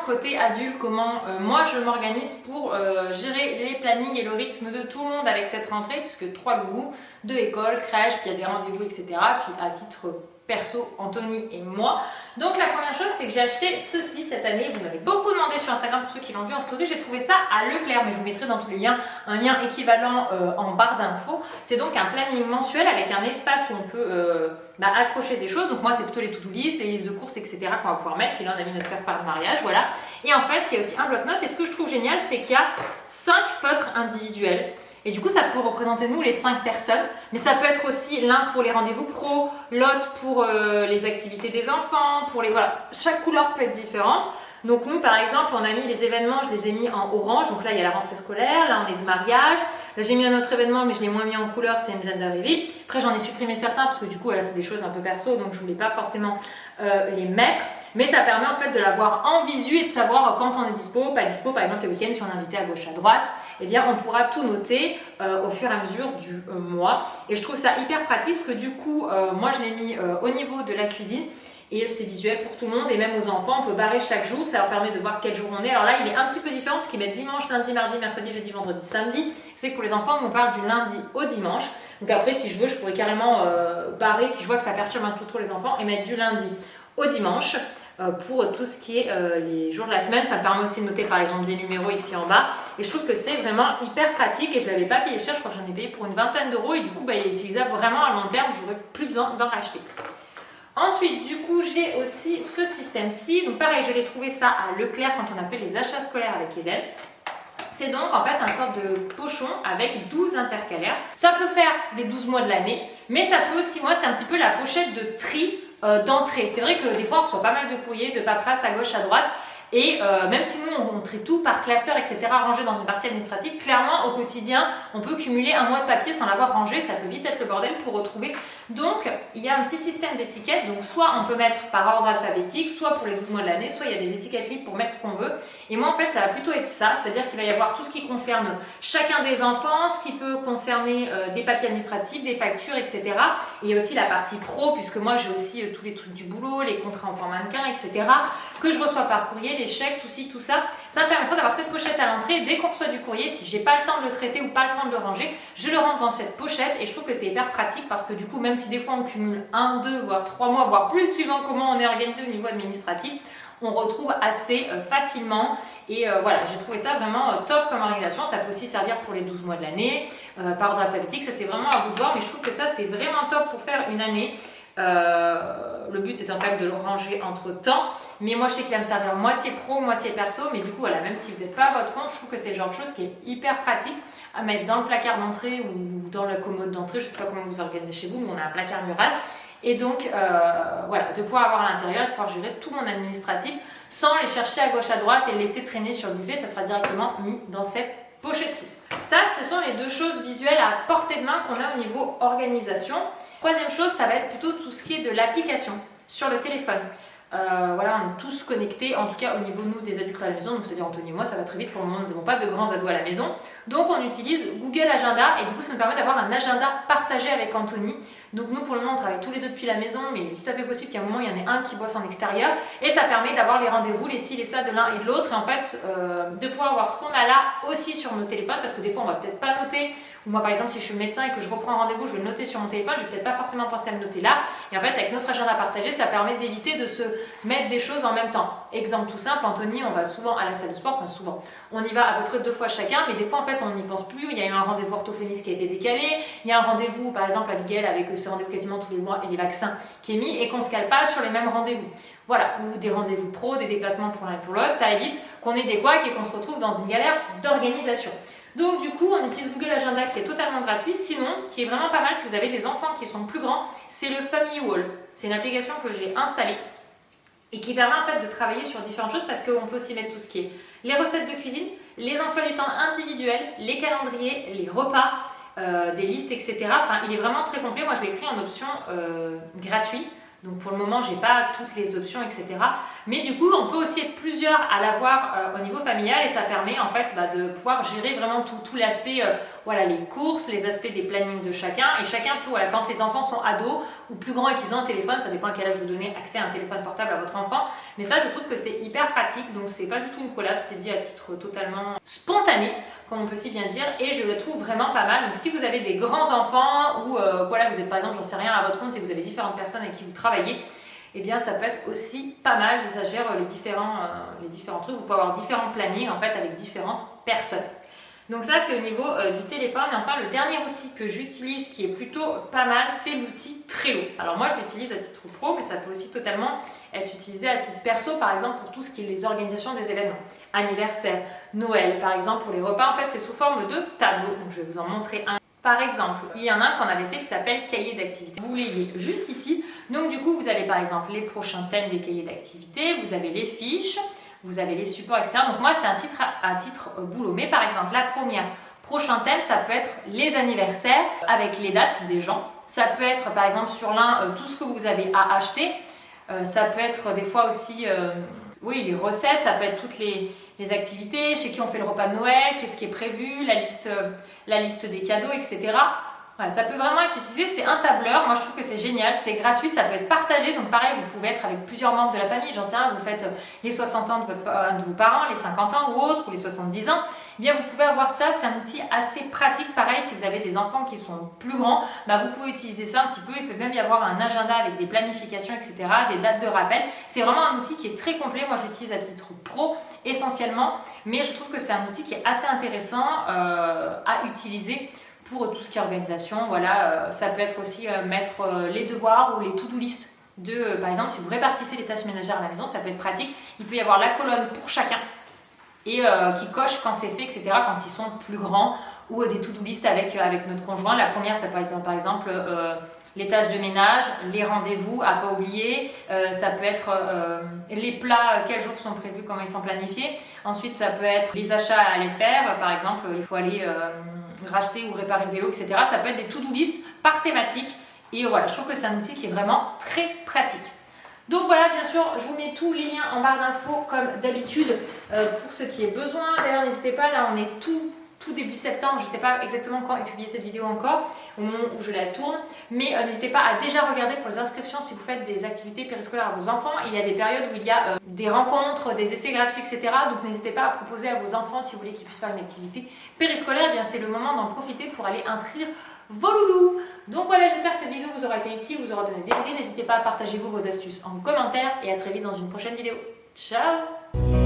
côté adulte, comment moi je m'organise pour gérer les plannings et le rythme de tout le monde avec cette rentrée, puisque 3 loulous, 2 écoles, crèche, puis il y a des rendez-vous, etc. Puis à titre perso, Anthony et moi. Donc la première chose, c'est que j'ai acheté ceci cette année. Vous m'avez beaucoup demandé sur Instagram pour ceux qui l'ont vu en story. J'ai trouvé ça à Leclerc, mais je vous mettrai dans tous les liens un lien équivalent en barre d'infos. C'est donc un planning mensuel avec un espace où on peut accrocher des choses. Donc moi, c'est plutôt les to-do list, les listes de courses, etc. qu'on va pouvoir mettre. Puis là, on a mis notre faire-part de mariage, voilà. Et en fait, il y a aussi un bloc-notes. Et ce que je trouve génial, c'est qu'il y a 5 feutres individuels. Et du coup, ça peut représenter nous les 5 personnes, mais ça peut être aussi l'un pour les rendez-vous pro, l'autre pour les activités des enfants, pour les voilà. Chaque couleur peut être différente. Donc nous, par exemple, on a mis les événements, je les ai mis en orange. Donc là, il y a la rentrée scolaire, là, on est de mariage. Là, j'ai mis un autre événement, mais je l'ai moins mis en couleur, c'est une gender reveal. Après, j'en ai supprimé certains parce que du coup, c'est des choses un peu perso, donc je voulais pas forcément les mettre. Mais ça permet en fait de l'avoir en visu et de savoir quand on est dispo, pas dispo. Par exemple, le week-end, si on est invité à gauche, à droite, eh bien, on pourra tout noter au fur et à mesure du mois. Et je trouve ça hyper pratique parce que du coup, moi, je l'ai mis au niveau de la cuisine. Et c'est visuel pour tout le monde et même aux enfants, on peut barrer chaque jour, ça leur permet de voir quel jour on est. Alors là, il est un petit peu différent parce qu'ils mettent dimanche, lundi, mardi, mercredi, jeudi, vendredi, samedi. C'est que pour les enfants, on parle du lundi au dimanche. Donc après, si je veux, je pourrais carrément barrer, si je vois que ça perturbe un peu trop les enfants, et mettre du lundi au dimanche. Pour tout ce qui est les jours de la semaine, ça me permet aussi de noter par exemple des numéros ici en bas et je trouve que c'est vraiment hyper pratique et je ne l'avais pas payé cher, je crois que j'en ai payé pour une vingtaine d'euros et du coup il est utilisable vraiment à long terme, j'aurais plus besoin d'en racheter. Ensuite, du coup, j'ai aussi ce système-ci. Donc pareil, je l'ai trouvé ça à Leclerc quand on a fait les achats scolaires avec Eden. C'est donc en fait un sorte de pochon avec 12 intercalaires. Ça peut faire les 12 mois de l'année, mais ça peut aussi, moi, c'est un petit peu la pochette de tri d'entrée. C'est vrai que des fois, on reçoit pas mal de courriers, de paperasse à gauche, à droite. Et même si nous, on trie tout par classeur, etc., rangé dans une partie administrative, clairement, au quotidien, on peut cumuler un mois de papier sans l'avoir rangé. Ça peut vite être le bordel pour retrouver. Donc, il y a un petit système d'étiquettes. Donc, soit on peut mettre par ordre alphabétique, soit pour les 12 mois de l'année, soit il y a des étiquettes libres pour mettre ce qu'on veut. Et moi, en fait, ça va plutôt être ça. C'est-à-dire qu'il va y avoir tout ce qui concerne chacun des enfants, ce qui peut concerner des papiers administratifs, des factures, etc. Et il y a aussi la partie pro, puisque moi, j'ai aussi tous les trucs du boulot, les contrats en format mannequin, etc., que je reçois par courrier, les chèques, tout ci, tout ça. Ça me permettra d'avoir cette pochette à l'entrée. Dès qu'on reçoit du courrier, si j'ai pas le temps de le traiter ou pas le temps de le ranger, je le range dans cette pochette et je trouve que c'est hyper pratique parce que du coup, même si des fois on cumule 1, 2, voire 3 mois, voire plus suivant comment on est organisé au niveau administratif, on retrouve assez facilement et voilà, j'ai trouvé ça vraiment top comme organisation. Ça peut aussi servir pour les 12 mois de l'année, par ordre alphabétique, ça c'est vraiment à vous de voir, mais je trouve que ça c'est vraiment top pour faire une année. Le but étant quand même de le ranger entre temps, mais moi je sais qu'il va me servir moitié pro, moitié perso, mais du coup voilà, même si vous n'êtes pas à votre compte, je trouve que c'est le genre de chose qui est hyper pratique à mettre dans le placard d'entrée ou dans la commode d'entrée. Je sais pas comment vous organisez chez vous, mais on a un placard mural et donc voilà, de pouvoir avoir à l'intérieur et de pouvoir gérer tout mon administratif sans les chercher à gauche à droite et les laisser traîner sur le buffet. Ça sera directement mis dans cette pochette-ci. Ça, ce sont les deux choses visuelles à portée de main qu'on a au niveau organisation. Troisième chose, ça va être plutôt tout ce qui est de l'application sur le téléphone. Voilà, on est tous connectés, en tout cas au niveau nous des adultes à la maison, donc c'est-à-dire Anthony et moi, ça va très vite pour le moment, nous n'avons pas de grands ados à la maison. Donc on utilise Google Agenda et du coup ça me permet d'avoir un agenda partagé avec Anthony. Donc nous pour le moment on travaille tous les deux depuis la maison, mais il est tout à fait possible qu'à un moment il y en ait un qui bosse en extérieur et ça permet d'avoir les rendez-vous, les ci, les ça de l'un et de l'autre et en fait de pouvoir voir ce qu'on a là aussi sur nos téléphones parce que des fois on va peut-être pas noter. Ou moi par exemple si je suis médecin et que je reprends un rendez-vous, je vais le noter sur mon téléphone, je vais peut-être pas forcément penser à le noter là. Et en fait avec notre agenda partagé, ça permet d'éviter de se mettre des choses en même temps. Exemple tout simple, Anthony, on va souvent à la salle de sport, enfin souvent, on y va à peu près 2 fois chacun, mais des fois en fait on n'y pense plus, il y a eu un rendez-vous orthophoniste qui a été décalé, il y a un rendez-vous par exemple à Miguel avec ce rendez-vous quasiment tous les mois et les vaccins qui est mis et qu'on ne se cale pas sur les mêmes rendez-vous. Voilà, ou des rendez-vous pro, des déplacements pour l'un et pour l'autre, ça évite qu'on ait des couacs et qu'on se retrouve dans une galère d'organisation. Donc du coup, on utilise Google Agenda qui est totalement gratuit. Sinon, qui est vraiment pas mal si vous avez des enfants qui sont plus grands, c'est le Family Wall. C'est une application que j'ai installée et qui permet en fait de travailler sur différentes choses parce qu'on peut aussi mettre tout ce qui est les recettes de cuisine, les emplois du temps individuels, les calendriers, les repas, des listes, etc. Enfin, il est vraiment très complet. Moi, je l'ai pris en option gratuit. Donc pour le moment, j'ai pas toutes les options, etc. Mais du coup, on peut aussi être plusieurs à l'avoir au niveau familial et ça permet en fait de pouvoir gérer vraiment tout l'aspect, voilà, les courses, les aspects des plannings de chacun. Et chacun peut, voilà, quand les enfants sont ados ou plus grands et qu'ils ont un téléphone, ça dépend à quel âge vous donnez accès à un téléphone portable à votre enfant. Mais ça, je trouve que c'est hyper pratique. Donc c'est pas du tout une collab, c'est dit à titre totalement spontané, comme on peut si bien dire, et je le trouve vraiment pas mal. Donc si vous avez des grands enfants ou voilà, vous êtes par exemple, j'en sais rien, à votre compte et vous avez différentes personnes avec qui vous travaillez, eh bien ça peut être aussi pas mal, ça gère les différents trucs, vous pouvez avoir différents plannings en fait avec différentes personnes. Donc ça c'est au niveau du téléphone. Et enfin le dernier outil que j'utilise qui est plutôt pas mal, c'est l'outil Trello. Alors moi je l'utilise à titre pro, mais ça peut aussi totalement être utilisé à titre perso, par exemple pour tout ce qui est les organisations des événements, anniversaire, Noël par exemple, pour les repas en fait c'est sous forme de tableau. Donc je vais vous en montrer un. Par exemple, il y en a un qu'on avait fait qui s'appelle cahier d'activité. Vous l'ayez juste ici. Donc du coup vous avez par exemple les prochains thèmes des cahiers d'activité, vous avez les fiches, vous avez les supports, etc. Donc moi c'est à titre boulot. Mais par exemple la prochain thème ça peut être les anniversaires avec les dates des gens. Ça peut être par exemple sur l'un tout ce que vous avez à acheter. Ça peut être des fois aussi oui, les recettes, ça peut être toutes les activités, chez qui on fait le repas de Noël, qu'est-ce qui est prévu, la liste des cadeaux, etc. Voilà, ça peut vraiment être utilisé, c'est un tableur, moi je trouve que c'est génial, c'est gratuit, ça peut être partagé, donc pareil, vous pouvez être avec plusieurs membres de la famille, j'en sais rien, vous faites les 60 ans de vos parents, les 50 ans ou autres, ou les 70 ans, eh bien vous pouvez avoir ça, c'est un outil assez pratique, pareil, si vous avez des enfants qui sont plus grands, vous pouvez utiliser ça un petit peu, il peut même y avoir un agenda avec des planifications, etc., des dates de rappel, c'est vraiment un outil qui est très complet, moi j'utilise à titre pro essentiellement, mais je trouve que c'est un outil qui est assez intéressant à utiliser pour tout ce qui est organisation. Voilà, ça peut être aussi mettre les devoirs ou les to-do list par exemple, si vous répartissez les tâches ménagères à la maison, ça peut être pratique. Il peut y avoir la colonne pour chacun et qui coche quand c'est fait, etc., quand ils sont plus grands, ou des to-do list avec notre conjoint. La première, ça peut être par exemple les tâches de ménage, les rendez-vous à pas oublier, ça peut être les plats, quels jours sont prévus, comment ils sont planifiés. Ensuite, ça peut être les achats à aller faire, par exemple, il faut aller racheter ou réparer le vélo, etc. Ça peut être des to-do list par thématique. Et voilà, je trouve que c'est un outil qui est vraiment très pratique. Donc voilà, bien sûr, je vous mets tous les liens en barre d'infos comme d'habitude pour ce qui est besoin. D'ailleurs, n'hésitez pas, là on est tout début septembre, je ne sais pas exactement quand est publiée cette vidéo encore, au moment où je la tourne, mais n'hésitez pas à déjà regarder pour les inscriptions si vous faites des activités périscolaires à vos enfants. Il y a des périodes où il y a des rencontres, des essais gratuits, etc. Donc n'hésitez pas à proposer à vos enfants, si vous voulez qu'ils puissent faire une activité périscolaire, eh bien c'est le moment d'en profiter pour aller inscrire vos loulous. Donc voilà, j'espère que cette vidéo vous aura été utile, vous aura donné des idées. N'hésitez pas à partager vos astuces en commentaire et à très vite dans une prochaine vidéo. Ciao!